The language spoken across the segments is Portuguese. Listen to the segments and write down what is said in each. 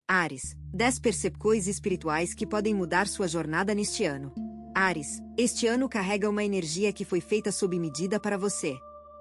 Áries, 10 percepções espirituais que podem mudar sua jornada neste ano. Áries, este ano carrega uma energia que foi feita sob medida para você.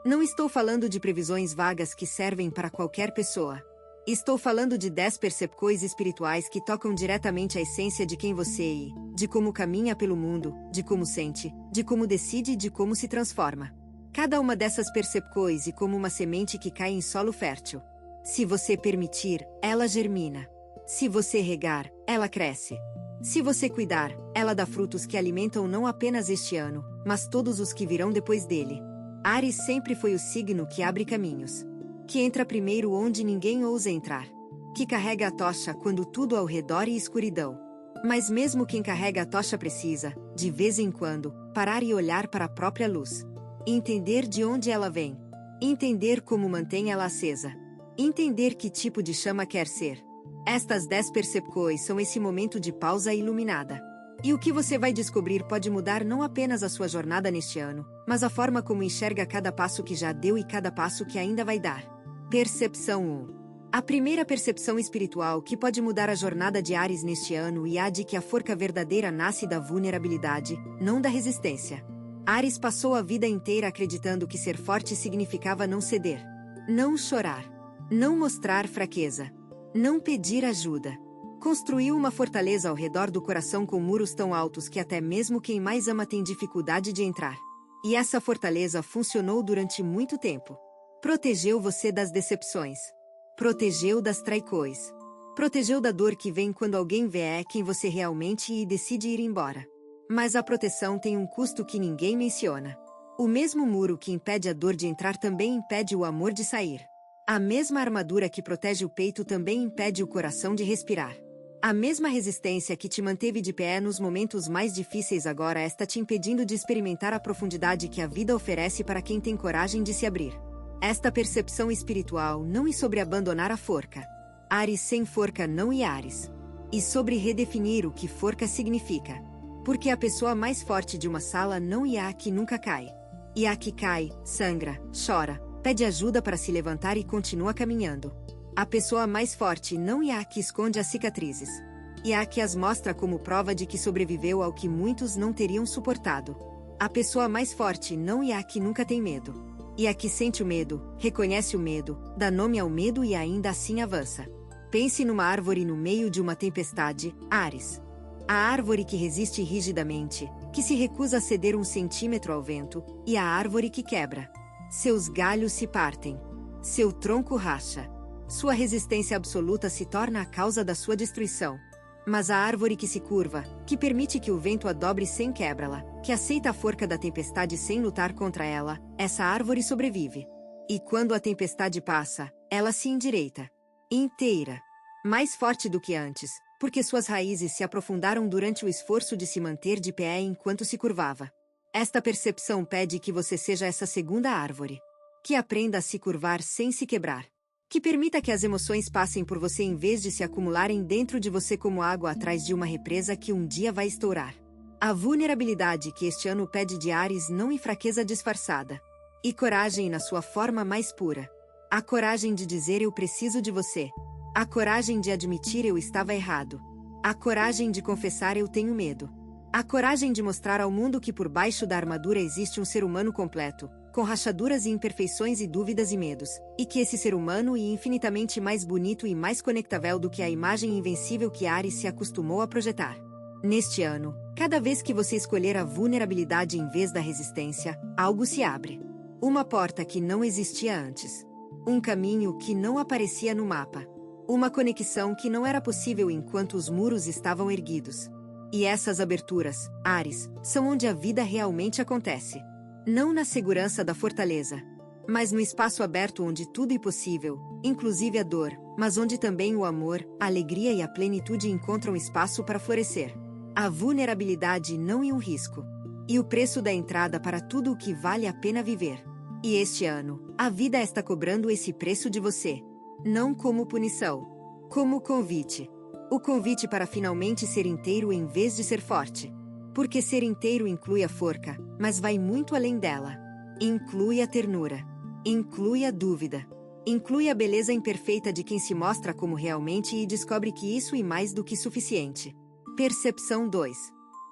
Não estou falando de previsões vagas que servem para qualquer pessoa. Estou falando de 10 percepções espirituais que tocam diretamente a essência de quem você é, de como caminha pelo mundo, de como sente, de como decide e de como se transforma. Cada uma dessas percepções é como uma semente que cai em solo fértil. Se você permitir, ela germina. Se você regar, ela cresce. Se você cuidar, ela dá frutos que alimentam não apenas este ano, mas todos os que virão depois dele. Áries sempre foi o signo que abre caminhos. Que entra primeiro onde ninguém ousa entrar. Que carrega a tocha quando tudo ao redor é escuridão. Mas mesmo quem carrega a tocha precisa, de vez em quando, parar e olhar para a própria luz. Entender de onde ela vem. Entender como mantém ela acesa. Entender que tipo de chama quer ser. Estas 10 percepções são esse momento de pausa iluminada. E o que você vai descobrir pode mudar não apenas a sua jornada neste ano, mas a forma como enxerga cada passo que já deu e cada passo que ainda vai dar. Percepção 1. A primeira percepção espiritual que pode mudar a jornada de Áries neste ano é a de que a força verdadeira nasce da vulnerabilidade, não da resistência. Áries passou a vida inteira acreditando que ser forte significava não ceder, não chorar, não mostrar fraqueza, não pedir ajuda. Construiu uma fortaleza ao redor do coração com muros tão altos que até mesmo quem mais ama tem dificuldade de entrar. E essa fortaleza funcionou durante muito tempo. Protegeu você das decepções. Protegeu das traições. Protegeu da dor que vem quando alguém vê quem você realmente é e decide ir embora. Mas a proteção tem um custo que ninguém menciona. O mesmo muro que impede a dor de entrar também impede o amor de sair. A mesma armadura que protege o peito também impede o coração de respirar. A mesma resistência que te manteve de pé nos momentos mais difíceis agora está te impedindo de experimentar a profundidade que a vida oferece para quem tem coragem de se abrir. Esta percepção espiritual não é sobre abandonar a forca. Áries sem forca não é Áries. E sobre redefinir o que forca significa. Porque a pessoa mais forte de uma sala não é a que nunca cai. E a que cai, sangra, chora, pede ajuda para se levantar e continua caminhando. A pessoa mais forte não é a que esconde as cicatrizes. E a que as mostra como prova de que sobreviveu ao que muitos não teriam suportado. A pessoa mais forte não é a que nunca tem medo. E a que sente o medo, reconhece o medo, dá nome ao medo e ainda assim avança. Pense numa árvore no meio de uma tempestade, Áries. A árvore que resiste rigidamente, que se recusa a ceder 1 centímetro ao vento, e a árvore que quebra. Seus galhos se partem. Seu tronco racha. Sua resistência absoluta se torna a causa da sua destruição. Mas a árvore que se curva, que permite que o vento a dobre sem quebra-la, que aceita a forca da tempestade sem lutar contra ela, essa árvore sobrevive. E quando a tempestade passa, ela se endireita. Inteira. Mais forte do que antes, porque suas raízes se aprofundaram durante o esforço de se manter de pé enquanto se curvava. Esta percepção pede que você seja essa segunda árvore. Que aprenda a se curvar sem se quebrar. Que permita que as emoções passem por você em vez de se acumularem dentro de você como água atrás de uma represa que um dia vai estourar. A vulnerabilidade que este ano pede de Áries não é fraqueza disfarçada. E coragem na sua forma mais pura. A coragem de dizer eu preciso de você. A coragem de admitir eu estava errado. A coragem de confessar eu tenho medo. A coragem de mostrar ao mundo que por baixo da armadura existe um ser humano completo, com rachaduras e imperfeições e dúvidas e medos, e que esse ser humano é infinitamente mais bonito e mais conectável do que a imagem invencível que Áries se acostumou a projetar. Neste ano, cada vez que você escolher a vulnerabilidade em vez da resistência, algo se abre. Uma porta que não existia antes. Um caminho que não aparecia no mapa. Uma conexão que não era possível enquanto os muros estavam erguidos. E essas aberturas, Áries, são onde a vida realmente acontece. Não na segurança da fortaleza, mas no espaço aberto onde tudo é possível, inclusive a dor, mas onde também o amor, a alegria e a plenitude encontram espaço para florescer. A vulnerabilidade não é um risco. E o preço da entrada para tudo o que vale a pena viver. E este ano, a vida está cobrando esse preço de você. Não como punição, como convite. O convite para finalmente ser inteiro em vez de ser forte. Porque ser inteiro inclui a forca, mas vai muito além dela. Inclui a ternura. Inclui a dúvida. Inclui a beleza imperfeita de quem se mostra como realmente e descobre que isso é mais do que suficiente. Percepção 2.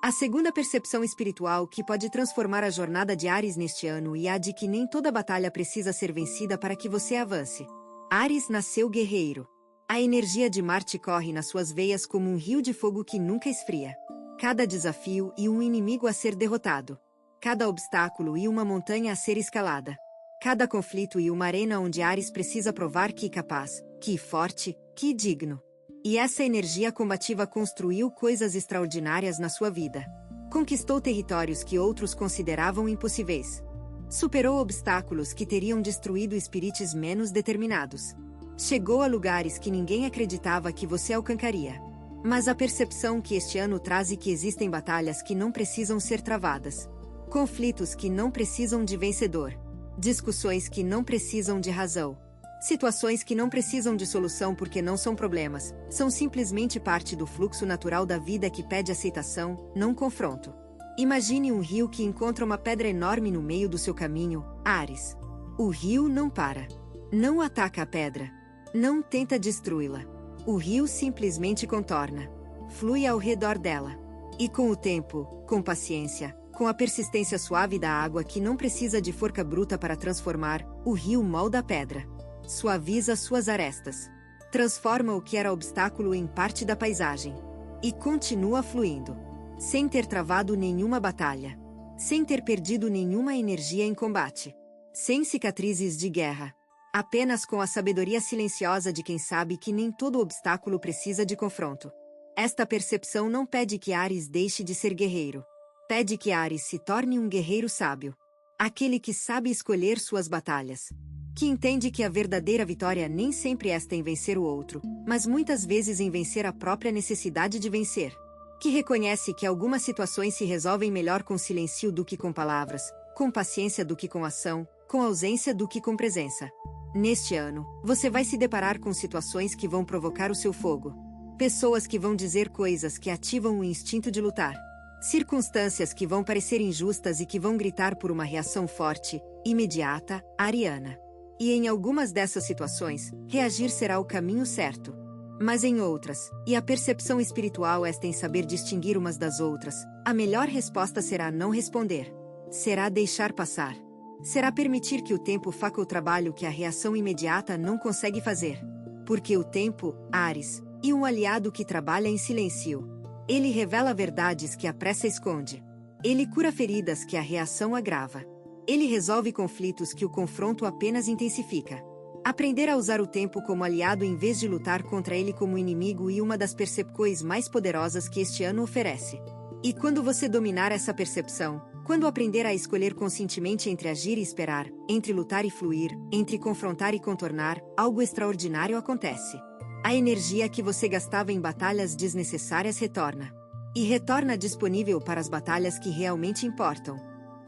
A segunda percepção espiritual que pode transformar a jornada de Áries neste ano é a de que nem toda batalha precisa ser vencida para que você avance. Áries nasceu guerreiro. A energia de Marte corre nas suas veias como um rio de fogo que nunca esfria. Cada desafio e um inimigo a ser derrotado. Cada obstáculo e uma montanha a ser escalada. Cada conflito e uma arena onde Áries precisa provar que é capaz, que é forte, que é digno. E essa energia combativa construiu coisas extraordinárias na sua vida. Conquistou territórios que outros consideravam impossíveis. Superou obstáculos que teriam destruído espíritos menos determinados. Chegou a lugares que ninguém acreditava que você alcançaria. Mas a percepção que este ano traz é que existem batalhas que não precisam ser travadas. Conflitos que não precisam de vencedor. Discussões que não precisam de razão. Situações que não precisam de solução porque não são problemas, são simplesmente parte do fluxo natural da vida que pede aceitação, não confronto. Imagine um rio que encontra uma pedra enorme no meio do seu caminho, Áries. O rio não para. Não ataca a pedra. Não tenta destruí-la. O rio simplesmente contorna. Flui ao redor dela. E com o tempo, com paciência, com a persistência suave da água que não precisa de forca bruta para transformar, o rio molda a pedra. Suaviza suas arestas. Transforma o que era obstáculo em parte da paisagem. E continua fluindo. Sem ter travado nenhuma batalha. Sem ter perdido nenhuma energia em combate. Sem cicatrizes de guerra. Apenas com a sabedoria silenciosa de quem sabe que nem todo obstáculo precisa de confronto. Esta percepção não pede que Áries deixe de ser guerreiro. Pede que Áries se torne um guerreiro sábio. Aquele que sabe escolher suas batalhas. Que entende que a verdadeira vitória nem sempre está em vencer o outro, mas muitas vezes em vencer a própria necessidade de vencer. Que reconhece que algumas situações se resolvem melhor com silêncio do que com palavras, com paciência do que com ação, com ausência do que com presença. Neste ano, você vai se deparar com situações que vão provocar o seu fogo. Pessoas que vão dizer coisas que ativam o instinto de lutar. Circunstâncias que vão parecer injustas e que vão gritar por uma reação forte, imediata, ariana. E em algumas dessas situações, reagir será o caminho certo. Mas em outras, e a percepção espiritual está em saber distinguir umas das outras, a melhor resposta será não responder. Será deixar passar. Será permitir que o tempo faça o trabalho que a reação imediata não consegue fazer. Porque o tempo, Áries, é um aliado que trabalha em silêncio. Ele revela verdades que a pressa esconde. Ele cura feridas que a reação agrava. Ele resolve conflitos que o confronto apenas intensifica. Aprender a usar o tempo como aliado em vez de lutar contra ele como inimigo é uma das percepções mais poderosas que este ano oferece. E quando você dominar essa percepção, quando aprender a escolher conscientemente entre agir e esperar, entre lutar e fluir, entre confrontar e contornar, algo extraordinário acontece. A energia que você gastava em batalhas desnecessárias retorna. E retorna disponível para as batalhas que realmente importam.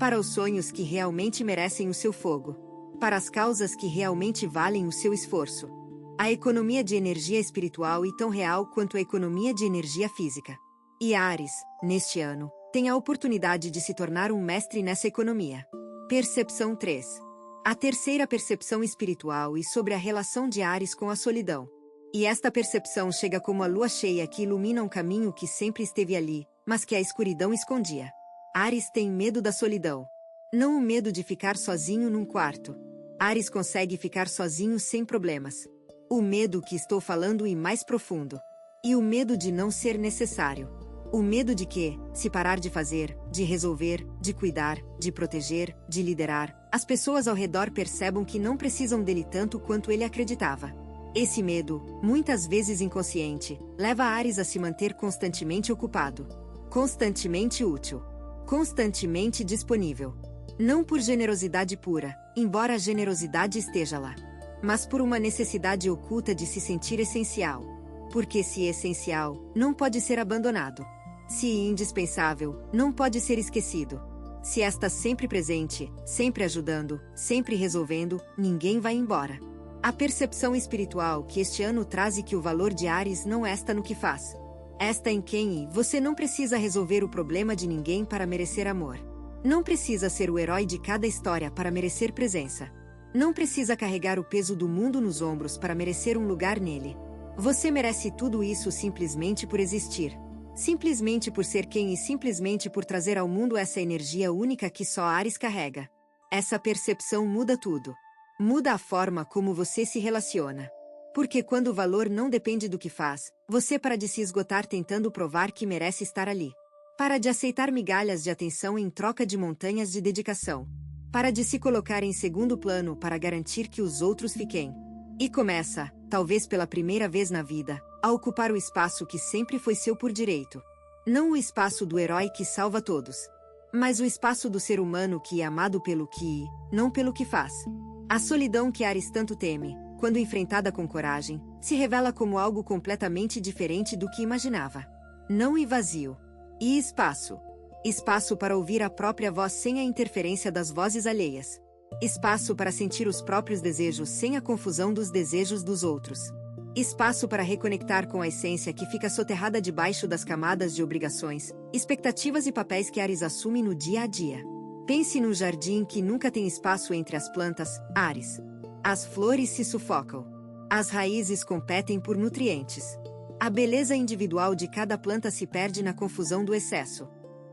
Para os sonhos que realmente merecem o seu fogo. Para as causas que realmente valem o seu esforço. A economia de energia espiritual é tão real quanto a economia de energia física. E Áries, neste ano, tem a oportunidade de se tornar um mestre nessa economia. Percepção 3. A terceira percepção espiritual é sobre a relação de Áries com a solidão. E esta percepção chega como a lua cheia que ilumina um caminho que sempre esteve ali, mas que a escuridão escondia. Áries tem medo da solidão. Não o medo de ficar sozinho num quarto. Áries consegue ficar sozinho sem problemas. O medo que estou falando é mais profundo. E o medo de não ser necessário. O medo de que, se parar de fazer, de resolver, de cuidar, de proteger, de liderar, as pessoas ao redor percebam que não precisam dele tanto quanto ele acreditava. Esse medo, muitas vezes inconsciente, leva Áries a se manter constantemente ocupado. Constantemente útil. Constantemente disponível. Não por generosidade pura, embora a generosidade esteja lá. Mas por uma necessidade oculta de se sentir essencial. Porque se é essencial, não pode ser abandonado. Se é indispensável, não pode ser esquecido. Se está sempre presente, sempre ajudando, sempre resolvendo, ninguém vai embora. A percepção espiritual que este ano traz é que o valor de Áries não está no que faz. Está em quem você não precisa resolver o problema de ninguém para merecer amor. Não precisa ser o herói de cada história para merecer presença. Não precisa carregar o peso do mundo nos ombros para merecer um lugar nele. Você merece tudo isso simplesmente por existir. Simplesmente por ser quem e simplesmente por trazer ao mundo essa energia única que só Áries carrega. Essa percepção muda tudo. Muda a forma como você se relaciona. Porque quando o valor não depende do que faz, você para de se esgotar tentando provar que merece estar ali. Para de aceitar migalhas de atenção em troca de montanhas de dedicação. Para de se colocar em segundo plano para garantir que os outros fiquem. E começa, talvez pela primeira vez na vida, a ocupar o espaço que sempre foi seu por direito. Não o espaço do herói que salva todos. Mas o espaço do ser humano que é amado pelo que, não pelo que faz. A solidão que Áries tanto teme, quando enfrentada com coragem, se revela como algo completamente diferente do que imaginava. Não e vazio. E espaço. Espaço para ouvir a própria voz sem a interferência das vozes alheias. Espaço para sentir os próprios desejos sem a confusão dos desejos dos outros. Espaço para reconectar com a essência que fica soterrada debaixo das camadas de obrigações, expectativas e papéis que Áries assume no dia a dia. Pense num jardim que nunca tem espaço entre as plantas, Áries. As flores se sufocam. As raízes competem por nutrientes. A beleza individual de cada planta se perde na confusão do excesso.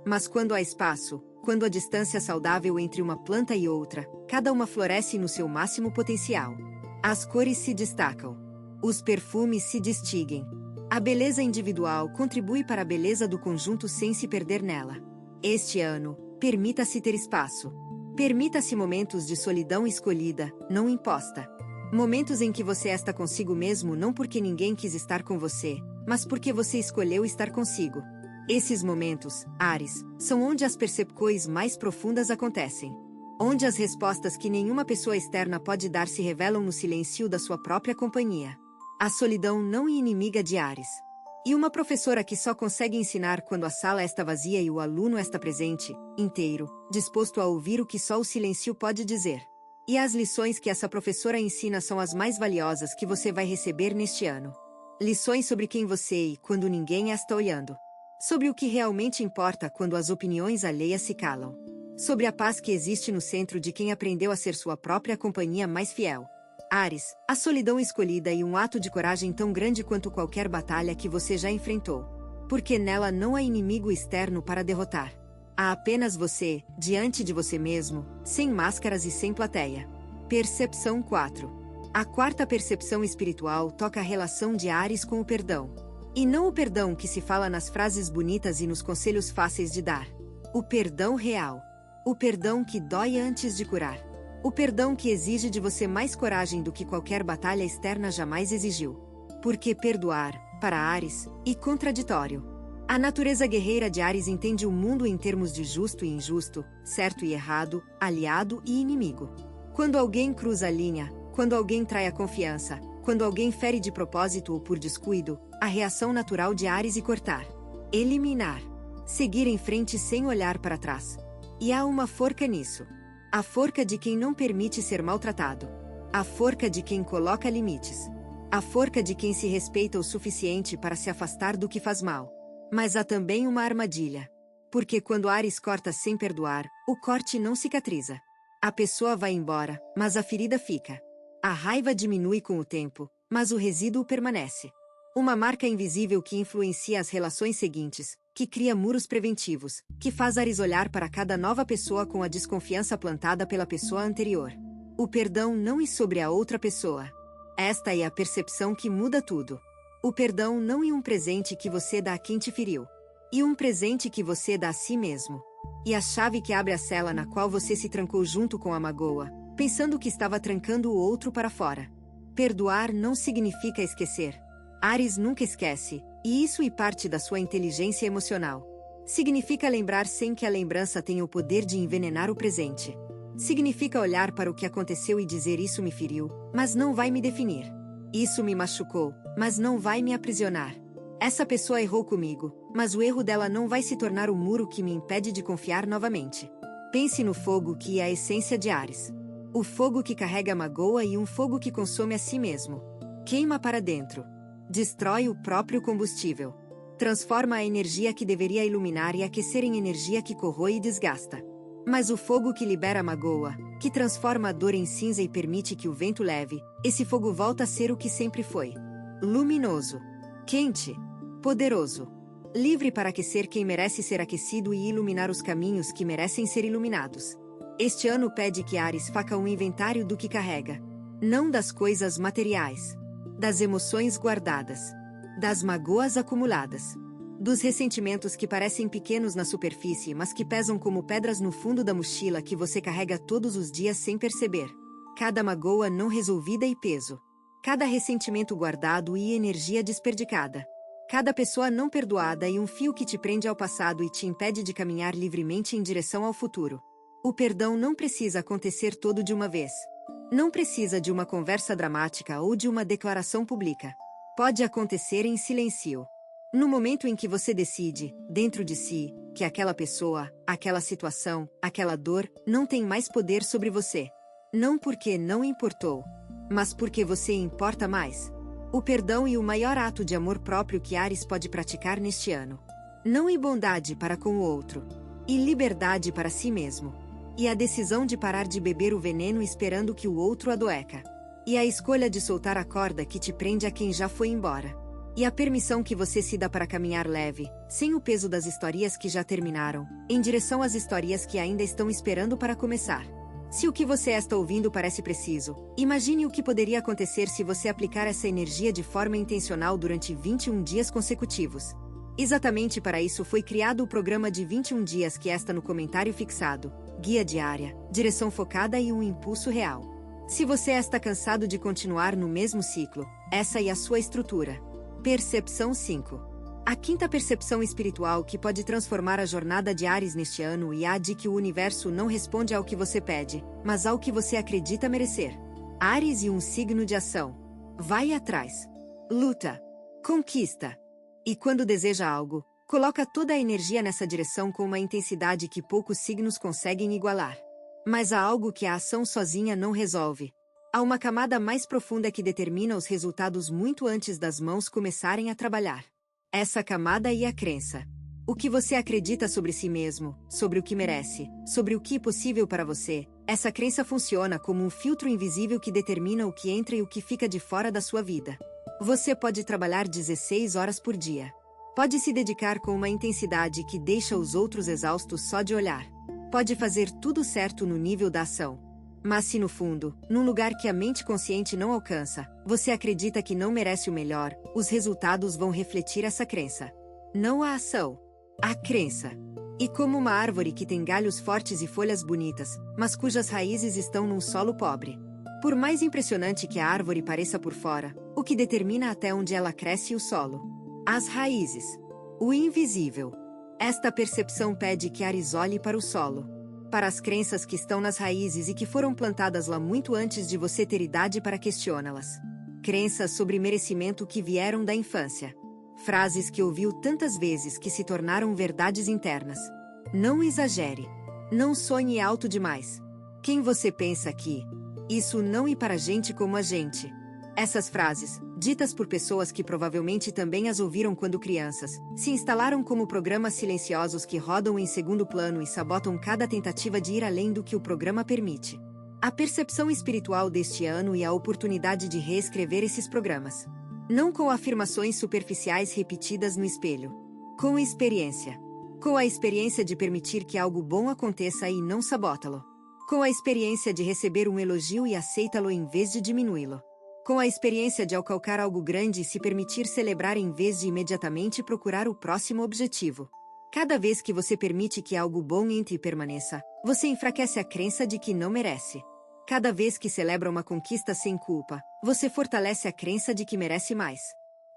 Mas quando há espaço, quando a distância saudável entre uma planta e outra, cada uma floresce no seu máximo potencial. As cores se destacam. Os perfumes se distinguem. A beleza individual contribui para a beleza do conjunto sem se perder nela. Este ano, permita-se ter espaço. Permita-se momentos de solidão escolhida, não imposta. Momentos em que você está consigo mesmo não porque ninguém quis estar com você, mas porque você escolheu estar consigo. Esses momentos, Áries, são onde as percepções mais profundas acontecem. Onde as respostas que nenhuma pessoa externa pode dar se revelam no silêncio da sua própria companhia. A solidão não é inimiga de Áries. E uma professora que só consegue ensinar quando a sala está vazia e o aluno está presente, inteiro, disposto a ouvir o que só o silêncio pode dizer. E as lições que essa professora ensina são as mais valiosas que você vai receber neste ano. Lições sobre quem você é quando ninguém está olhando. Sobre o que realmente importa quando as opiniões alheias se calam. Sobre a paz que existe no centro de quem aprendeu a ser sua própria companhia mais fiel. Áries, a solidão escolhida e um ato de coragem tão grande quanto qualquer batalha que você já enfrentou. Porque nela não há inimigo externo para derrotar. Há apenas você, diante de você mesmo, sem máscaras e sem plateia. Percepção 4. A quarta percepção espiritual toca a relação de Áries com o perdão. E não o perdão que se fala nas frases bonitas e nos conselhos fáceis de dar. O perdão real. O perdão que dói antes de curar. O perdão que exige de você mais coragem do que qualquer batalha externa jamais exigiu. Porque perdoar, para Áries, é contraditório. A natureza guerreira de Áries entende o mundo em termos de justo e injusto, certo e errado, aliado e inimigo. Quando alguém cruza a linha, quando alguém trai a confiança, quando alguém fere de propósito ou por descuido, a reação natural de Áries é cortar. Eliminar. Seguir em frente sem olhar para trás. E há uma forca nisso. A forca de quem não permite ser maltratado. A forca de quem coloca limites. A forca de quem se respeita o suficiente para se afastar do que faz mal. Mas há também uma armadilha. Porque quando Áries corta sem perdoar, o corte não cicatriza. A pessoa vai embora, mas a ferida fica. A raiva diminui com o tempo, mas o resíduo permanece. Uma marca invisível que influencia as relações seguintes, que cria muros preventivos, que faz Áries olhar para cada nova pessoa com a desconfiança plantada pela pessoa anterior. O perdão não é sobre a outra pessoa. Esta é a percepção que muda tudo. O perdão não é um presente que você dá a quem te feriu. E um presente que você dá a si mesmo. E a chave que abre a cela na qual você se trancou junto com a magoa, pensando que estava trancando o outro para fora. Perdoar não significa esquecer. Áries nunca esquece, e isso é parte da sua inteligência emocional. Significa lembrar sem que a lembrança tenha o poder de envenenar o presente. Significa olhar para o que aconteceu e dizer isso me feriu, mas não vai me definir. Isso me machucou, mas não vai me aprisionar. Essa pessoa errou comigo, mas o erro dela não vai se tornar o muro que me impede de confiar novamente. Pense no fogo que é a essência de Áries. O fogo que carrega a magoa e um fogo que consome a si mesmo. Queima para dentro. Destrói o próprio combustível. Transforma a energia que deveria iluminar e aquecer em energia que corrói e desgasta. Mas o fogo que libera a magoa, que transforma a dor em cinza e permite que o vento leve, esse fogo volta a ser o que sempre foi. Luminoso, quente, poderoso, livre para aquecer quem merece ser aquecido e iluminar os caminhos que merecem ser iluminados. Este ano pede que Áries faça um inventário do que carrega. Não das coisas materiais, das emoções guardadas, das magoas acumuladas, dos ressentimentos que parecem pequenos na superfície, mas que pesam como pedras no fundo da mochila que você carrega todos os dias sem perceber. Cada magoa não resolvida e peso. Cada ressentimento guardado e energia desperdiçada. Cada pessoa não perdoada e um fio que te prende ao passado e te impede de caminhar livremente em direção ao futuro. O perdão não precisa acontecer todo de uma vez. Não precisa de uma conversa dramática ou de uma declaração pública. Pode acontecer em silêncio. No momento em que você decide, dentro de si, que aquela pessoa, aquela situação, aquela dor, não tem mais poder sobre você. Não porque não importou, mas porque você importa mais. O perdão e o maior ato de amor próprio que Áries pode praticar neste ano. Não em bondade para com o outro, e liberdade para si mesmo. E a decisão de parar de beber o veneno esperando que o outro adoeça. E a escolha de soltar a corda que te prende a quem já foi embora. E a permissão que você se dá para caminhar leve, sem o peso das histórias que já terminaram, em direção às histórias que ainda estão esperando para começar. Se o que você está ouvindo parece preciso, imagine o que poderia acontecer se você aplicar essa energia de forma intencional durante 21 dias consecutivos. Exatamente para isso foi criado o programa de 21 dias que está no comentário fixado. Guia diária, direção focada e um impulso real. Se você está cansado de continuar no mesmo ciclo, essa é a sua estrutura. Percepção 5. A quinta percepção espiritual que pode transformar a jornada de Áries neste ano é a de que o universo não responde ao que você pede, mas ao que você acredita merecer. Áries e um signo de ação. Vai atrás. Luta. Conquista. E quando deseja algo, coloca toda a energia nessa direção com uma intensidade que poucos signos conseguem igualar. Mas há algo que a ação sozinha não resolve. Há uma camada mais profunda que determina os resultados muito antes das mãos começarem a trabalhar. Essa camada é a crença. O que você acredita sobre si mesmo, sobre o que merece, sobre o que é possível para você, essa crença funciona como um filtro invisível que determina o que entra e o que fica de fora da sua vida. Você pode trabalhar 16 horas por dia. Pode se dedicar com uma intensidade que deixa os outros exaustos só de olhar. Pode fazer tudo certo no nível da ação. Mas se no fundo, num lugar que a mente consciente não alcança, você acredita que não merece o melhor, os resultados vão refletir essa crença. Não a ação, a crença. E como uma árvore que tem galhos fortes e folhas bonitas, mas cujas raízes estão num solo pobre. Por mais impressionante que a árvore pareça por fora, o que determina até onde ela cresce é o solo. As raízes. O invisível. Esta percepção pede que Áries olhe para o solo. Para as crenças que estão nas raízes e que foram plantadas lá muito antes de você ter idade para questioná-las. Crenças sobre merecimento que vieram da infância. Frases que ouviu tantas vezes que se tornaram verdades internas. Não exagere. Não sonhe alto demais. Quem você pensa que? Isso não é para gente como a gente. Essas frases, ditas por pessoas que provavelmente também as ouviram quando crianças, se instalaram como programas silenciosos que rodam em segundo plano e sabotam cada tentativa de ir além do que o programa permite. A percepção espiritual deste ano é a oportunidade de reescrever esses programas. Não com afirmações superficiais repetidas no espelho. Com experiência. Com a experiência de permitir que algo bom aconteça e não sabotá-lo. Com a experiência de receber um elogio e aceitá-lo em vez de diminuí-lo. Com a experiência de alcançar algo grande e se permitir celebrar em vez de imediatamente procurar o próximo objetivo. Cada vez que você permite que algo bom entre e permaneça, você enfraquece a crença de que não merece. Cada vez que celebra uma conquista sem culpa, você fortalece a crença de que merece mais.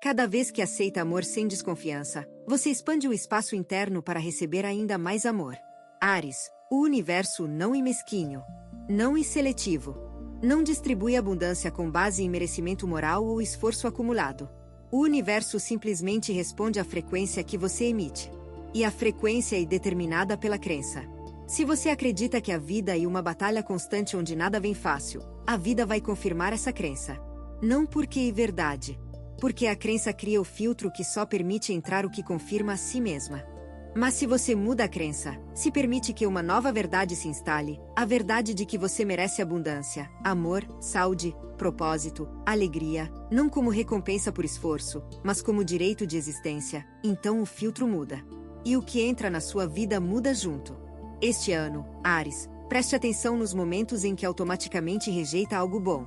Cada vez que aceita amor sem desconfiança, você expande o espaço interno para receber ainda mais amor. Áries, o universo não é mesquinho. Não é seletivo. Não distribui abundância com base em merecimento moral ou esforço acumulado. O universo simplesmente responde à frequência que você emite. E a frequência é determinada pela crença. Se você acredita que a vida é uma batalha constante onde nada vem fácil, a vida vai confirmar essa crença. Não porque é verdade. Porque a crença cria o filtro que só permite entrar o que confirma a si mesma. Mas se você muda a crença, se permite que uma nova verdade se instale, a verdade de que você merece abundância, amor, saúde, propósito, alegria, não como recompensa por esforço, mas como direito de existência, então o filtro muda. E o que entra na sua vida muda junto. Este ano, Áries, preste atenção nos momentos em que automaticamente rejeita algo bom.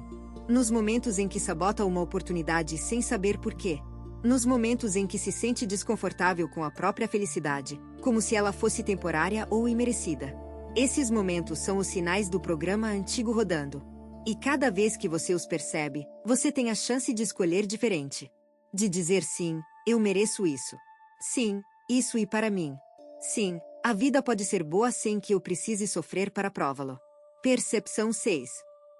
Nos momentos em que sabota uma oportunidade sem saber por quê. Nos momentos em que se sente desconfortável com a própria felicidade, como se ela fosse temporária ou imerecida. Esses momentos são os sinais do programa antigo rodando. E cada vez que você os percebe, você tem a chance de escolher diferente. De dizer sim, eu mereço isso. Sim, isso e para mim. Sim, a vida pode ser boa sem que eu precise sofrer para prová-lo. Percepção 6.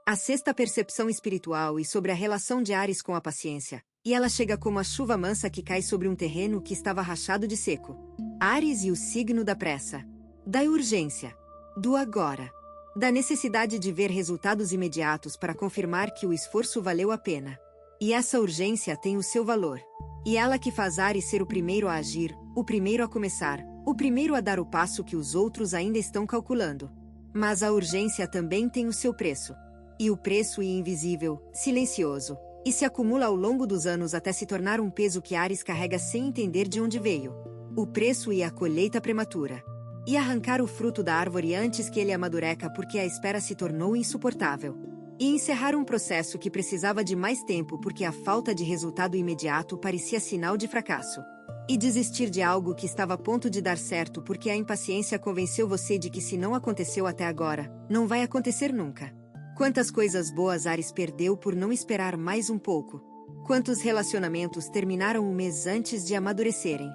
A sexta percepção espiritual e sobre a relação de Áries com a paciência. E ela chega como a chuva mansa que cai sobre um terreno que estava rachado de seco. Áries e o signo da pressa. Da urgência. Do agora. Da necessidade de ver resultados imediatos para confirmar que o esforço valeu a pena. E essa urgência tem o seu valor. E ela que faz Áries ser o primeiro a agir, o primeiro a começar, o primeiro a dar o passo que os outros ainda estão calculando. Mas a urgência também tem o seu preço. E o preço é invisível, silencioso. E se acumula ao longo dos anos até se tornar um peso que Áries carrega sem entender de onde veio. O preço e a colheita prematura. E arrancar o fruto da árvore antes que ele amadureça porque a espera se tornou insuportável. E encerrar um processo que precisava de mais tempo porque a falta de resultado imediato parecia sinal de fracasso. E desistir de algo que estava a ponto de dar certo porque a impaciência convenceu você de que se não aconteceu até agora, não vai acontecer nunca. Quantas coisas boas Áries perdeu por não esperar mais um pouco? Quantos relacionamentos terminaram um mês antes de amadurecerem?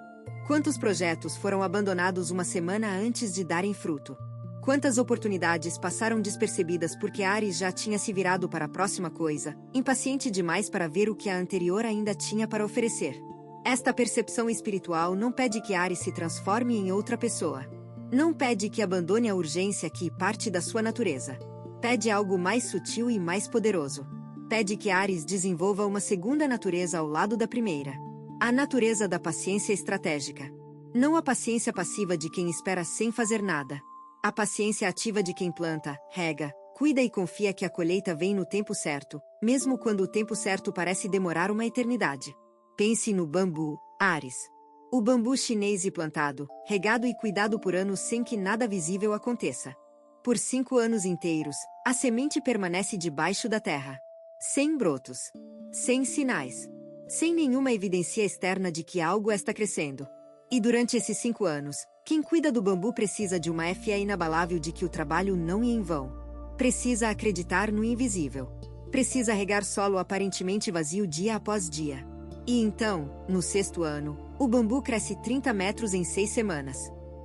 Quantos projetos foram abandonados uma semana antes de darem fruto? Quantas oportunidades passaram despercebidas porque Áries já tinha se virado para a próxima coisa, impaciente demais para ver o que a anterior ainda tinha para oferecer? Esta percepção espiritual não pede que Áries se transforme em outra pessoa. Não pede que abandone a urgência que parte da sua natureza. Pede algo mais sutil e mais poderoso. Pede que Áries desenvolva uma segunda natureza ao lado da primeira. A natureza da paciência estratégica. Não a paciência passiva de quem espera sem fazer nada. A paciência ativa de quem planta, rega, cuida e confia que a colheita vem no tempo certo, mesmo quando o tempo certo parece demorar uma eternidade. Pense no bambu, Áries. O bambu chinês e plantado, regado e cuidado por anos sem que nada visível aconteça. Por 5 anos inteiros, a semente permanece debaixo da terra. Sem brotos. Sem sinais. Sem nenhuma evidência externa de que algo está crescendo. E durante esses 5 anos, quem cuida do bambu precisa de uma fé inabalável de que o trabalho não é em vão. Precisa acreditar no invisível. Precisa regar solo aparentemente vazio dia após dia. E então, no 6º ano, o bambu cresce 30 metros em 6 semanas.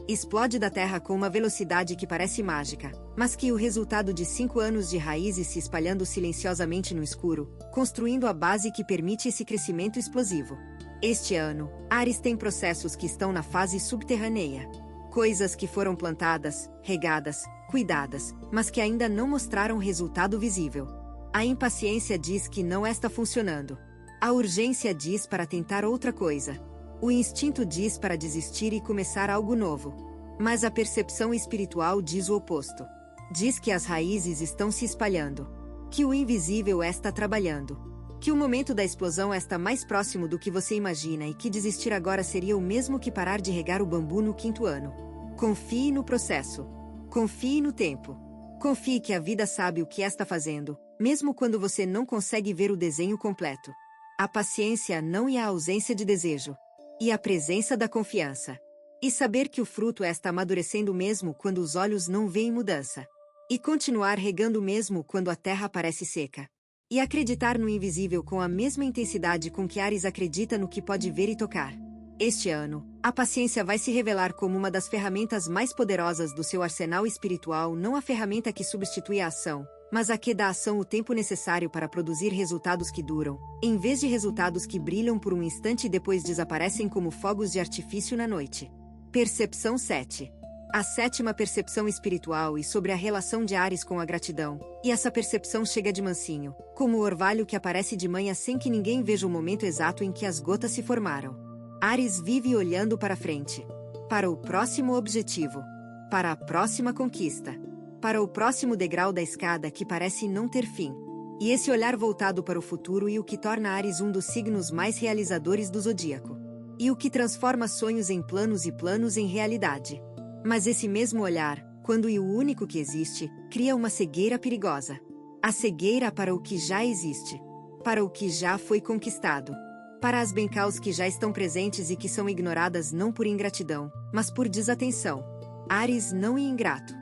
Explode da terra com uma velocidade que parece mágica, mas que o resultado de 5 anos de raízes se espalhando silenciosamente no escuro, construindo a base que permite esse crescimento explosivo. Este ano, Áries tem processos que estão na fase subterrânea. Coisas que foram plantadas, regadas, cuidadas, mas que ainda não mostraram resultado visível. A impaciência diz que não está funcionando. A urgência diz para tentar outra coisa. O instinto diz para desistir e começar algo novo. Mas a percepção espiritual diz o oposto. Diz que as raízes estão se espalhando. Que o invisível está trabalhando. Que o momento da explosão está mais próximo do que você imagina e que desistir agora seria o mesmo que parar de regar o bambu no 5º ano. Confie no processo. Confie no tempo. Confie que a vida sabe o que está fazendo, mesmo quando você não consegue ver o desenho completo. A paciência não é a ausência de desejo. E a presença da confiança. E saber que o fruto está amadurecendo mesmo quando os olhos não veem mudança. E continuar regando mesmo quando a terra parece seca. E acreditar no invisível com a mesma intensidade com que Áries acredita no que pode ver e tocar. Este ano, a paciência vai se revelar como uma das ferramentas mais poderosas do seu arsenal espiritual, não a ferramenta que substitui a ação, mas a que dá à ação o tempo necessário para produzir resultados que duram, em vez de resultados que brilham por um instante e depois desaparecem como fogos de artifício na noite. Percepção 7. A 7ª percepção espiritual e sobre a relação de Áries com a gratidão, e essa percepção chega de mansinho, como o orvalho que aparece de manhã sem que ninguém veja o momento exato em que as gotas se formaram. Áries vive olhando para frente. para o próximo objetivo, para a próxima conquista, para o próximo degrau da escada que parece não ter fim. E esse olhar voltado para o futuro e o que torna Áries um dos signos mais realizadores do zodíaco. E o que transforma sonhos em planos e planos em realidade. Mas esse mesmo olhar, quando e o único que existe, cria uma cegueira perigosa. A cegueira para o que já existe. Para o que já foi conquistado. Para as bencaus que já estão presentes e que são ignoradas não por ingratidão, mas por desatenção. Áries não é ingrato.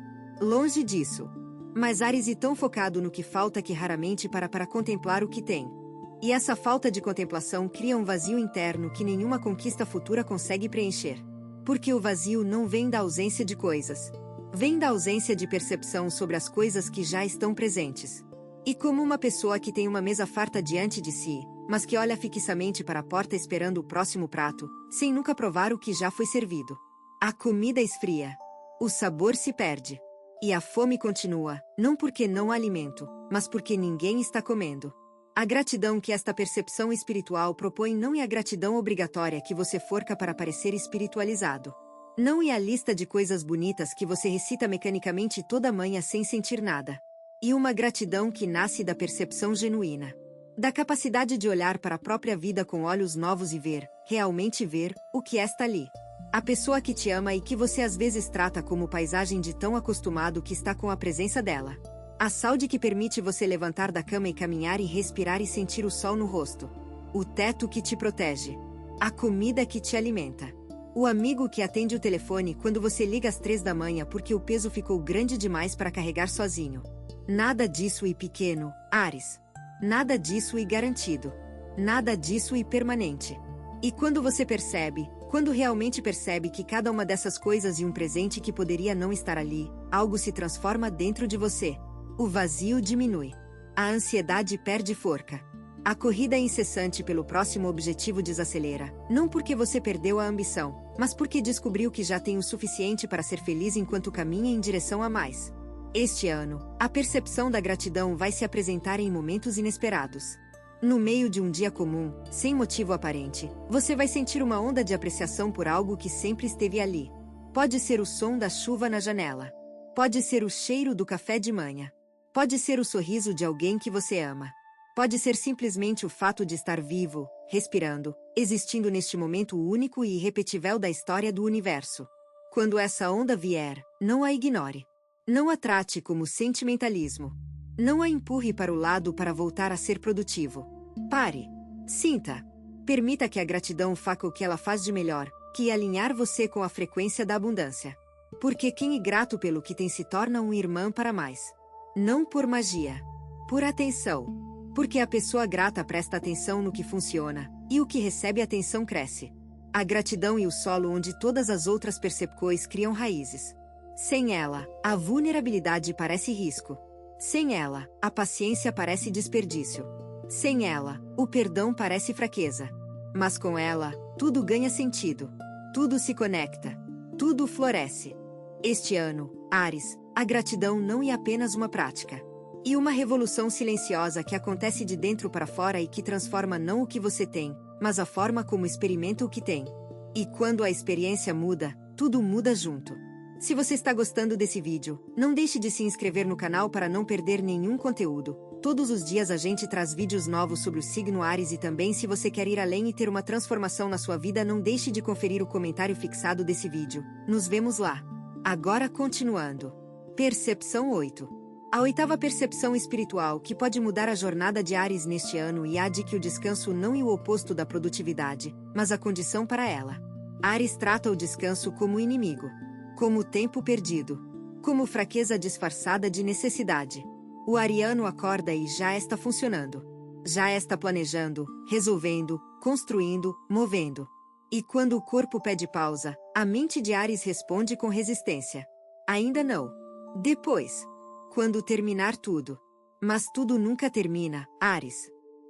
Longe disso. Mas Áries é tão focado no que falta que raramente para contemplar o que tem. E essa falta de contemplação cria um vazio interno que nenhuma conquista futura consegue preencher. Porque o vazio não vem da ausência de coisas. Vem da ausência de percepção sobre as coisas que já estão presentes. E como uma pessoa que tem uma mesa farta diante de si, mas que olha fixamente para a porta esperando o próximo prato, sem nunca provar o que já foi servido. A comida esfria. O sabor se perde. E a fome continua, não porque não há alimento, mas porque ninguém está comendo. A gratidão que esta percepção espiritual propõe não é a gratidão obrigatória que você forca para parecer espiritualizado. Não é a lista de coisas bonitas que você recita mecanicamente toda manhã sem sentir nada. E uma gratidão que nasce da percepção genuína. Da capacidade de olhar para a própria vida com olhos novos e ver, realmente ver, o que está ali. A pessoa que te ama e que você às vezes trata como paisagem de tão acostumado que está com a presença dela. A saúde que permite você levantar da cama e caminhar e respirar e sentir o sol no rosto. O teto que te protege. A comida que te alimenta. O amigo que atende o telefone quando você liga às 3 da manhã porque o peso ficou grande demais para carregar sozinho. Nada disso e pequeno, Áries. Nada disso e garantido. Nada disso e permanente. E quando você percebe, quando realmente percebe que cada uma dessas coisas e um presente que poderia não estar ali, algo se transforma dentro de você. O vazio diminui. A ansiedade perde forca. A corrida incessante pelo próximo objetivo desacelera, não porque você perdeu a ambição, mas porque descobriu que já tem o suficiente para ser feliz enquanto caminha em direção a mais. Este ano, a percepção da gratidão vai se apresentar em momentos inesperados. No meio de um dia comum, sem motivo aparente, você vai sentir uma onda de apreciação por algo que sempre esteve ali. Pode ser o som da chuva na janela. Pode ser o cheiro do café de manhã. Pode ser o sorriso de alguém que você ama. Pode ser simplesmente o fato de estar vivo, respirando, existindo neste momento único e irrepetível da história do universo. Quando essa onda vier, não a ignore. Não a trate como sentimentalismo. Não a empurre para o lado para voltar a ser produtivo. Pare. Sinta. Permita que a gratidão faça o que ela faz de melhor, que é alinhar você com a frequência da abundância. Porque quem é grato pelo que tem se torna um irmão para mais. Não por magia. Por atenção. Porque a pessoa grata presta atenção no que funciona, e o que recebe atenção cresce. A gratidão é o solo onde todas as outras percepções criam raízes. Sem ela, a vulnerabilidade parece risco. Sem ela, a paciência parece desperdício. Sem ela, o perdão parece fraqueza. Mas com ela, tudo ganha sentido. Tudo se conecta. Tudo floresce. Este ano, Áries, a gratidão não é apenas uma prática. E uma revolução silenciosa que acontece de dentro para fora e que transforma não o que você tem, mas a forma como experimenta o que tem. E quando a experiência muda, tudo muda junto. Se você está gostando desse vídeo, não deixe de se inscrever no canal para não perder nenhum conteúdo. Todos os dias a gente traz vídeos novos sobre o signo Áries e também se você quer ir além e ter uma transformação na sua vida, não deixe de conferir o comentário fixado desse vídeo. Nos vemos lá. Agora continuando. Percepção 8. A oitava percepção espiritual que pode mudar a jornada de Áries neste ano e a de que o descanso não é o oposto da produtividade, mas a condição para ela. Áries trata o descanso como inimigo. Como tempo perdido. Como fraqueza disfarçada de necessidade. O ariano acorda e já está funcionando. Já está planejando, resolvendo, construindo, movendo. E quando o corpo pede pausa, a mente de Áries responde com resistência. Ainda não. Depois. Quando terminar tudo. Mas tudo nunca termina, Áries.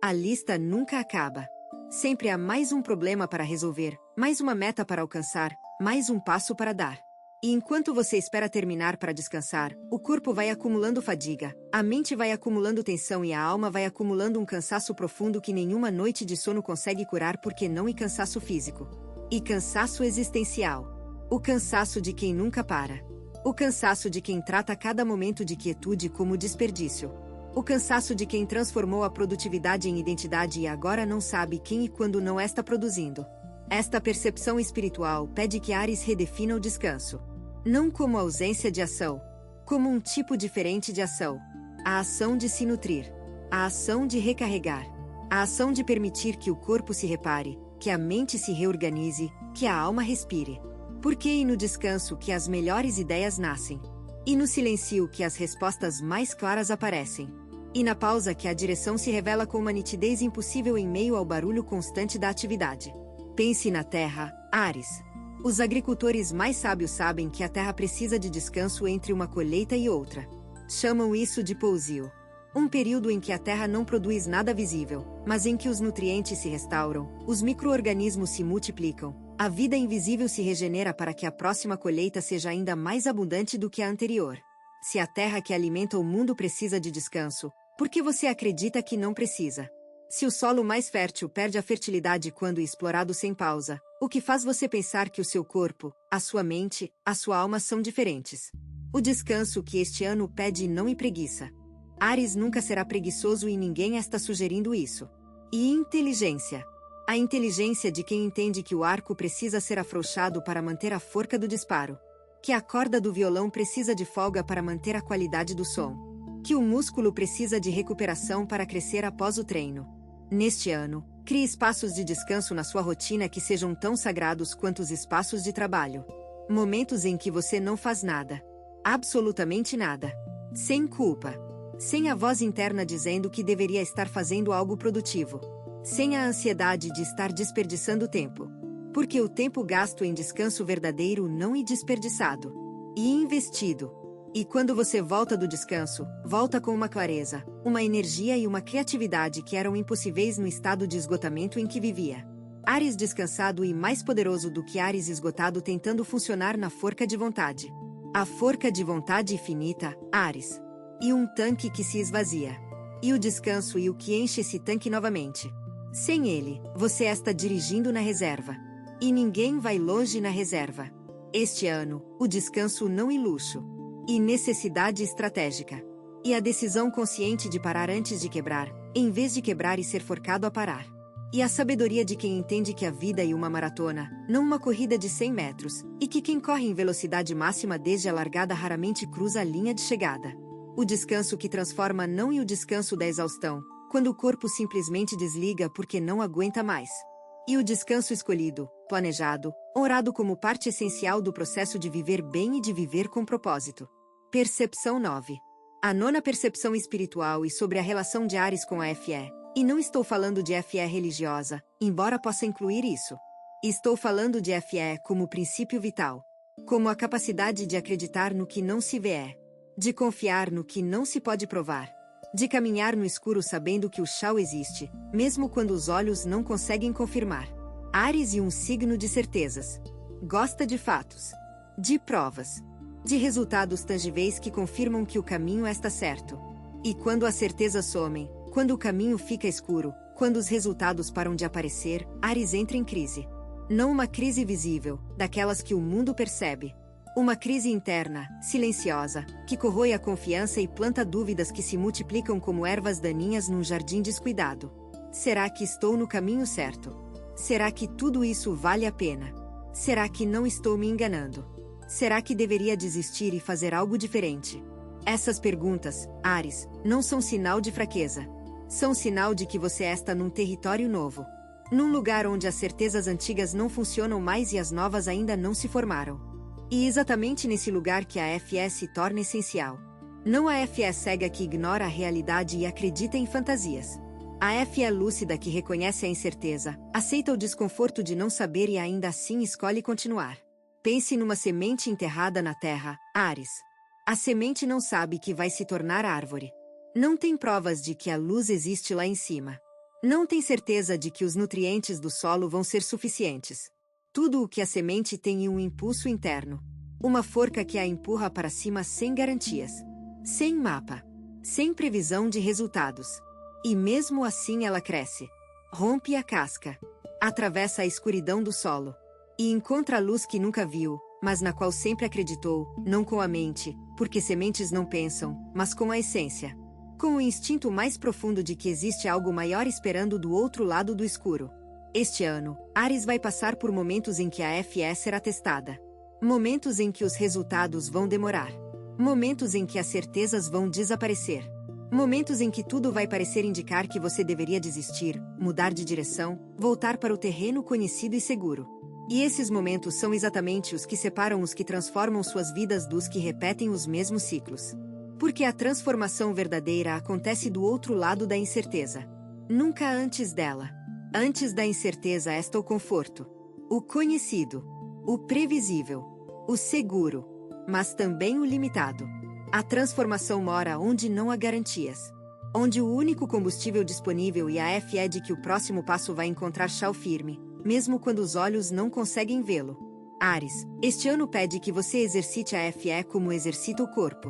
A lista nunca acaba. Sempre há mais um problema para resolver, mais uma meta para alcançar, mais um passo para dar. E enquanto você espera terminar para descansar, o corpo vai acumulando fadiga, a mente vai acumulando tensão e a alma vai acumulando um cansaço profundo que nenhuma noite de sono consegue curar porque não é cansaço físico. E cansaço existencial. O cansaço de quem nunca para. O cansaço de quem trata cada momento de quietude como desperdício. O cansaço de quem transformou a produtividade em identidade e agora não sabe quem e quando não está produzindo. Esta percepção espiritual pede que Áries redefina o descanso. Não como ausência de ação, como um tipo diferente de ação. A ação de se nutrir. A ação de recarregar. A ação de permitir que o corpo se repare, que a mente se reorganize, que a alma respire. Porque é no descanso que as melhores ideias nascem. E no silêncio que as respostas mais claras aparecem. E na pausa que a direção se revela com uma nitidez impossível em meio ao barulho constante da atividade. Pense na terra, Áries. Os agricultores mais sábios sabem que a terra precisa de descanso entre uma colheita e outra. Chamam isso de pousio. Um período em que a terra não produz nada visível, mas em que os nutrientes se restauram, os micro-organismos se multiplicam, a vida invisível se regenera para que a próxima colheita seja ainda mais abundante do que a anterior. Se a terra que alimenta o mundo precisa de descanso, por que você acredita que não precisa? Se o solo mais fértil perde a fertilidade quando explorado sem pausa, o que faz você pensar que o seu corpo, a sua mente, a sua alma são diferentes? O descanso que este ano pede não preguiça. Áries nunca será preguiçoso e ninguém está sugerindo isso. E inteligência. A inteligência de quem entende que o arco precisa ser afrouxado para manter a forca do disparo. Que a corda do violão precisa de folga para manter a qualidade do som. Que o músculo precisa de recuperação para crescer após o treino. Neste ano, crie espaços de descanso na sua rotina que sejam tão sagrados quanto os espaços de trabalho. Momentos em que você não faz nada. Absolutamente nada. Sem culpa. Sem a voz interna dizendo que deveria estar fazendo algo produtivo. Sem a ansiedade de estar desperdiçando tempo. Porque o tempo gasto em descanso verdadeiro não é desperdiçado. E investido. E quando você volta do descanso, volta com uma clareza, uma energia e uma criatividade que eram impossíveis no estado de esgotamento em que vivia. Áries descansado e mais poderoso do que Áries esgotado tentando funcionar na forca de vontade. A forca de vontade infinita, Áries. E um tanque que se esvazia. E o descanso e o que enche esse tanque novamente. Sem ele, você está dirigindo na reserva. E ninguém vai longe na reserva. Este ano, o descanso não é luxo. E necessidade estratégica. E a decisão consciente de parar antes de quebrar, em vez de quebrar e ser forcado a parar. E a sabedoria de quem entende que a vida é uma maratona, não uma corrida de 100 metros, e que quem corre em velocidade máxima desde a largada raramente cruza a linha de chegada. O descanso que transforma não é o descanso da exaustão, quando o corpo simplesmente desliga porque não aguenta mais. E o descanso escolhido, planejado, honrado como parte essencial do processo de viver bem e de viver com propósito. Percepção 9. A nona percepção espiritual e sobre a relação de Áries com a FE. E não estou falando de FE religiosa, embora possa incluir isso. Estou falando de FE como princípio vital. Como a capacidade de acreditar no que não se vê. De confiar no que não se pode provar. De caminhar no escuro sabendo que o chão existe, mesmo quando os olhos não conseguem confirmar. Áries e um signo de certezas. Gosta de fatos. De provas. De resultados tangíveis que confirmam que o caminho está certo. E quando as certezas somem, quando o caminho fica escuro, quando os resultados param de aparecer, Áries entra em crise. Não uma crise visível, daquelas que o mundo percebe. Uma crise interna, silenciosa, que corrói a confiança e planta dúvidas que se multiplicam como ervas daninhas num jardim descuidado. Será que estou no caminho certo? Será que tudo isso vale a pena? Será que não estou me enganando? Será que deveria desistir e fazer algo diferente? Essas perguntas, Áries, não são sinal de fraqueza. São sinal de que você está num território novo. Num lugar onde as certezas antigas não funcionam mais e as novas ainda não se formaram. E exatamente nesse lugar que a FE se torna essencial. Não a FE cega que ignora a realidade e acredita em fantasias. A FE lúcida que reconhece a incerteza, aceita o desconforto de não saber e ainda assim escolhe continuar. Pense numa semente enterrada na terra, Áries. A semente não sabe que vai se tornar árvore. Não tem provas de que a luz existe lá em cima. Não tem certeza de que os nutrientes do solo vão ser suficientes. Tudo o que a semente tem é um impulso interno. Uma forca que a empurra para cima sem garantias. Sem mapa. Sem previsão de resultados. E mesmo assim ela cresce. Rompe a casca. Atravessa a escuridão do solo. E encontra a luz que nunca viu, mas na qual sempre acreditou, não com a mente, porque sementes não pensam, mas com a essência. Com o instinto mais profundo de que existe algo maior esperando do outro lado do escuro. Este ano, Áries vai passar por momentos em que a fé será testada. Momentos em que os resultados vão demorar. Momentos em que as certezas vão desaparecer. Momentos em que tudo vai parecer indicar que você deveria desistir, mudar de direção, voltar para o terreno conhecido e seguro. E esses momentos são exatamente os que separam os que transformam suas vidas dos que repetem os mesmos ciclos. Porque a transformação verdadeira acontece do outro lado da incerteza. Nunca antes dela. Antes da incerteza está o conforto, o conhecido, o previsível, o seguro, mas também o limitado. A transformação mora onde não há garantias. Onde o único combustível disponível e a fé é de que o próximo passo vai encontrar chão firme, mesmo quando os olhos não conseguem vê-lo. Áries, este ano pede que você exercite a fé como exercita o corpo.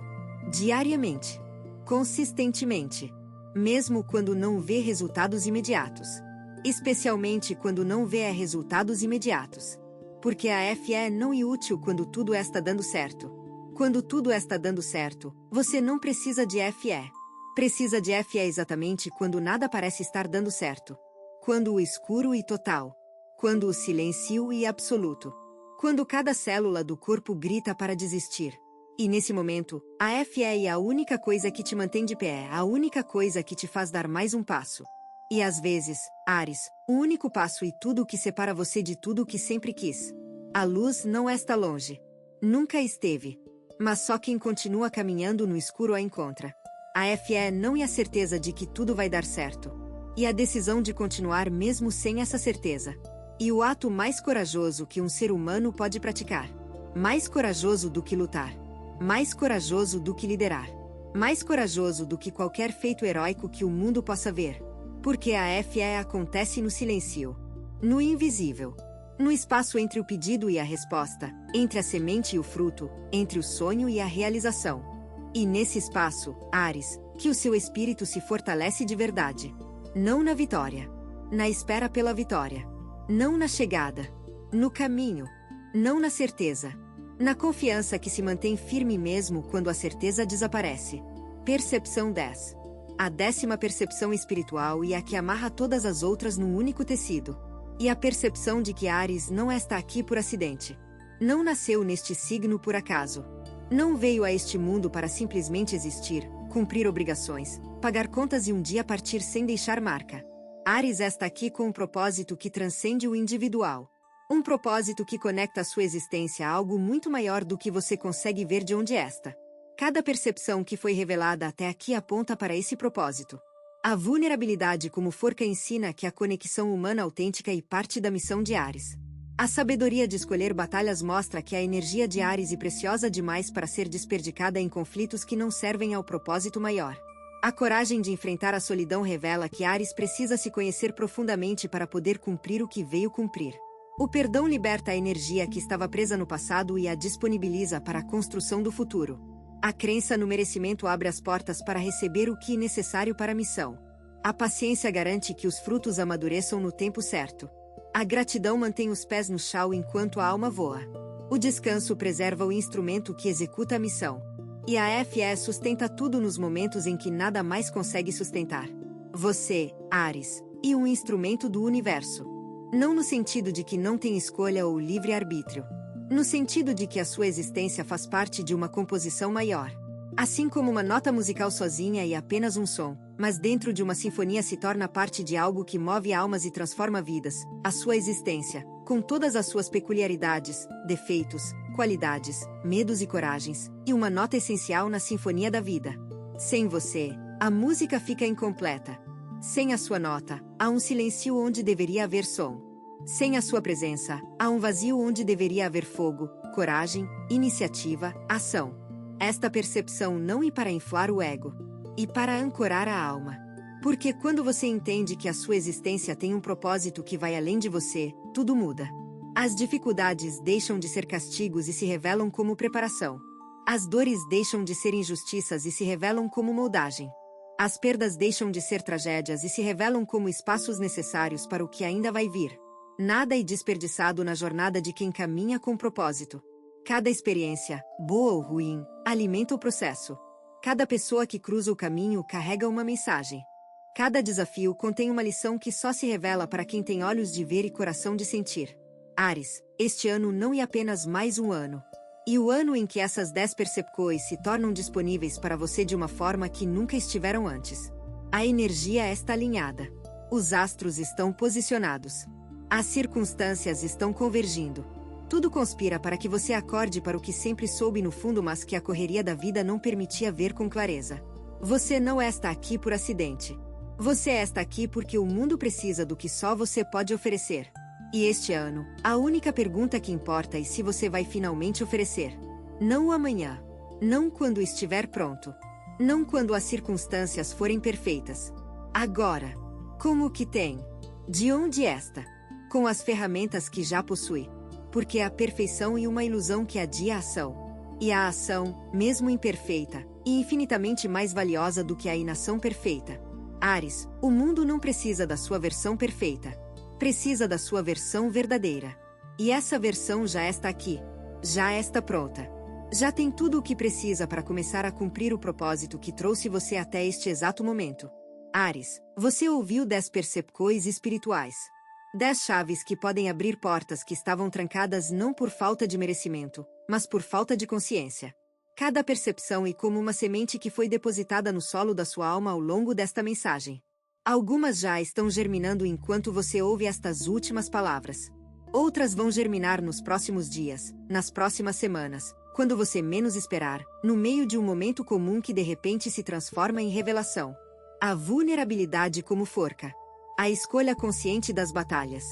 Diariamente. Consistentemente. Mesmo quando não vê resultados imediatos. Especialmente quando não vê resultados imediatos. Porque a fé não é útil quando tudo está dando certo. Quando tudo está dando certo, você não precisa de fé. Precisa de fé exatamente quando nada parece estar dando certo. Quando o escuro e total. Quando o silêncio e absoluto. Quando cada célula do corpo grita para desistir. E nesse momento, a fé é a única coisa que te mantém de pé, a única coisa que te faz dar mais um passo. E às vezes, Áries, o único passo e tudo o que separa você de tudo o que sempre quis. A luz não está longe. Nunca esteve. Mas só quem continua caminhando no escuro a encontra. A fé não é a certeza de que tudo vai dar certo. E a decisão de continuar mesmo sem essa certeza. E o ato mais corajoso que um ser humano pode praticar. Mais corajoso do que lutar. Mais corajoso do que liderar. Mais corajoso do que qualquer feito heróico que o mundo possa ver. Porque a fé acontece no silêncio. No invisível. No espaço entre o pedido e a resposta, entre a semente e o fruto, entre o sonho e a realização. E nesse espaço, Áries, que o seu espírito se fortalece de verdade. Não na vitória. Na espera pela vitória. Não na chegada. No caminho. Não na certeza. Na confiança que se mantém firme mesmo quando a certeza desaparece. Percepção 10. A 10ª percepção espiritual e a que amarra todas as outras num único tecido. E a percepção de que Áries não está aqui por acidente. Não nasceu neste signo por acaso. Não veio a este mundo para simplesmente existir, cumprir obrigações, pagar contas e um dia partir sem deixar marca. Áries está aqui com um propósito que transcende o individual. Um propósito que conecta a sua existência a algo muito maior do que você consegue ver de onde está. Cada percepção que foi revelada até aqui aponta para esse propósito. A vulnerabilidade como forca ensina que a conexão humana autêntica é parte da missão de Áries. A sabedoria de escolher batalhas mostra que a energia de Áries é preciosa demais para ser desperdiçada em conflitos que não servem ao propósito maior. A coragem de enfrentar a solidão revela que Áries precisa se conhecer profundamente para poder cumprir o que veio cumprir. O perdão liberta a energia que estava presa no passado e a disponibiliza para a construção do futuro. A crença no merecimento abre as portas para receber o que é necessário para a missão. A paciência garante que os frutos amadureçam no tempo certo. A gratidão mantém os pés no chão enquanto a alma voa. O descanso preserva o instrumento que executa a missão. E a fé sustenta tudo nos momentos em que nada mais consegue sustentar. Você, Áries, é um instrumento do universo. Não no sentido de que não tem escolha ou livre-arbítrio. No sentido de que a sua existência faz parte de uma composição maior. Assim como uma nota musical sozinha é apenas um som, mas dentro de uma sinfonia se torna parte de algo que move almas e transforma vidas, a sua existência, com todas as suas peculiaridades, defeitos, qualidades, medos e coragens, e uma nota essencial na sinfonia da vida. Sem você, a música fica incompleta. Sem a sua nota, há um silêncio onde deveria haver som. Sem a sua presença, há um vazio onde deveria haver fogo, coragem, iniciativa, ação. Esta percepção não é para inflar o ego, e para ancorar a alma. Porque quando você entende que a sua existência tem um propósito que vai além de você, tudo muda. As dificuldades deixam de ser castigos e se revelam como preparação. As dores deixam de ser injustiças e se revelam como moldagem. As perdas deixam de ser tragédias e se revelam como espaços necessários para o que ainda vai vir. Nada é desperdiçado na jornada de quem caminha com propósito. Cada experiência, boa ou ruim, alimenta o processo. Cada pessoa que cruza o caminho carrega uma mensagem. Cada desafio contém uma lição que só se revela para quem tem olhos de ver e coração de sentir. Áries, este ano não é apenas mais um ano. E o ano em que essas 10 percepções se tornam disponíveis para você de uma forma que nunca estiveram antes. A energia está alinhada. Os astros estão posicionados. As circunstâncias estão convergindo. Tudo conspira para que você acorde para o que sempre soube no fundo, mas que a correria da vida não permitia ver com clareza. Você não está aqui por acidente. Você está aqui porque o mundo precisa do que só você pode oferecer. E este ano, a única pergunta que importa é se você vai finalmente oferecer. Não o amanhã. Não quando estiver pronto. Não quando as circunstâncias forem perfeitas. Agora. Com o que tem. De onde está. Com as ferramentas que já possui. Porque a perfeição é uma ilusão que adia a ação. E a ação, mesmo imperfeita, é infinitamente mais valiosa do que a inação perfeita. Áries, o mundo não precisa da sua versão perfeita. Precisa da sua versão verdadeira. E essa versão já está aqui. Já está pronta. Já tem tudo o que precisa para começar a cumprir o propósito que trouxe você até este exato momento. Áries, você ouviu 10 percepções espirituais. 10 chaves que podem abrir portas que estavam trancadas não por falta de merecimento, mas por falta de consciência. Cada percepção é como uma semente que foi depositada no solo da sua alma ao longo desta mensagem. Algumas já estão germinando enquanto você ouve estas últimas palavras. Outras vão germinar nos próximos dias, nas próximas semanas, quando você menos esperar, no meio de um momento comum que de repente se transforma em revelação. A vulnerabilidade como forca. A escolha consciente das batalhas.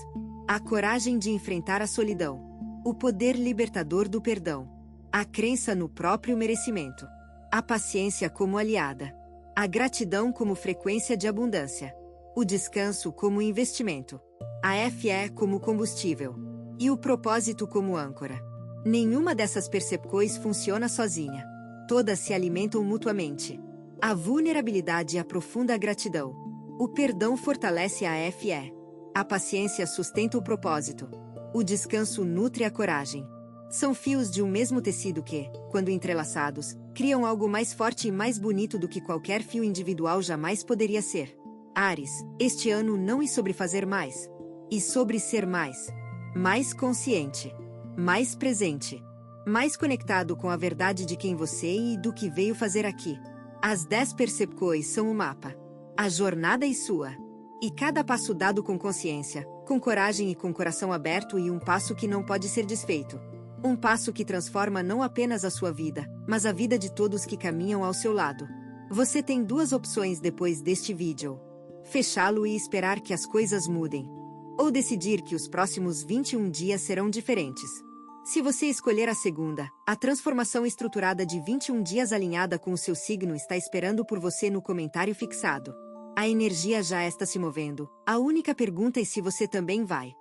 A coragem de enfrentar a solidão. O poder libertador do perdão. A crença no próprio merecimento. A paciência como aliada. A gratidão como frequência de abundância. O descanso como investimento. A fé como combustível. E o propósito como âncora. Nenhuma dessas percepções funciona sozinha. Todas se alimentam mutuamente. A vulnerabilidade aprofunda a gratidão. O perdão fortalece a fé. A paciência sustenta o propósito. O descanso nutre a coragem. São fios de um mesmo tecido que, quando entrelaçados, criam algo mais forte e mais bonito do que qualquer fio individual jamais poderia ser. Áries, este ano não é sobre fazer mais. E sobre ser mais. Mais consciente. Mais presente. Mais conectado com a verdade de quem você é e do que veio fazer aqui. As 10 percepções são o mapa. A jornada é sua. E cada passo dado com consciência, com coragem e com coração aberto e um passo que não pode ser desfeito. Um passo que transforma não apenas a sua vida, mas a vida de todos que caminham ao seu lado. Você tem duas opções depois deste vídeo. Fechá-lo e esperar que as coisas mudem. Ou decidir que os próximos 21 dias serão diferentes. Se você escolher a segunda, a transformação estruturada de 21 dias alinhada com o seu signo está esperando por você no comentário fixado. A energia já está se movendo. A única pergunta é se você também vai.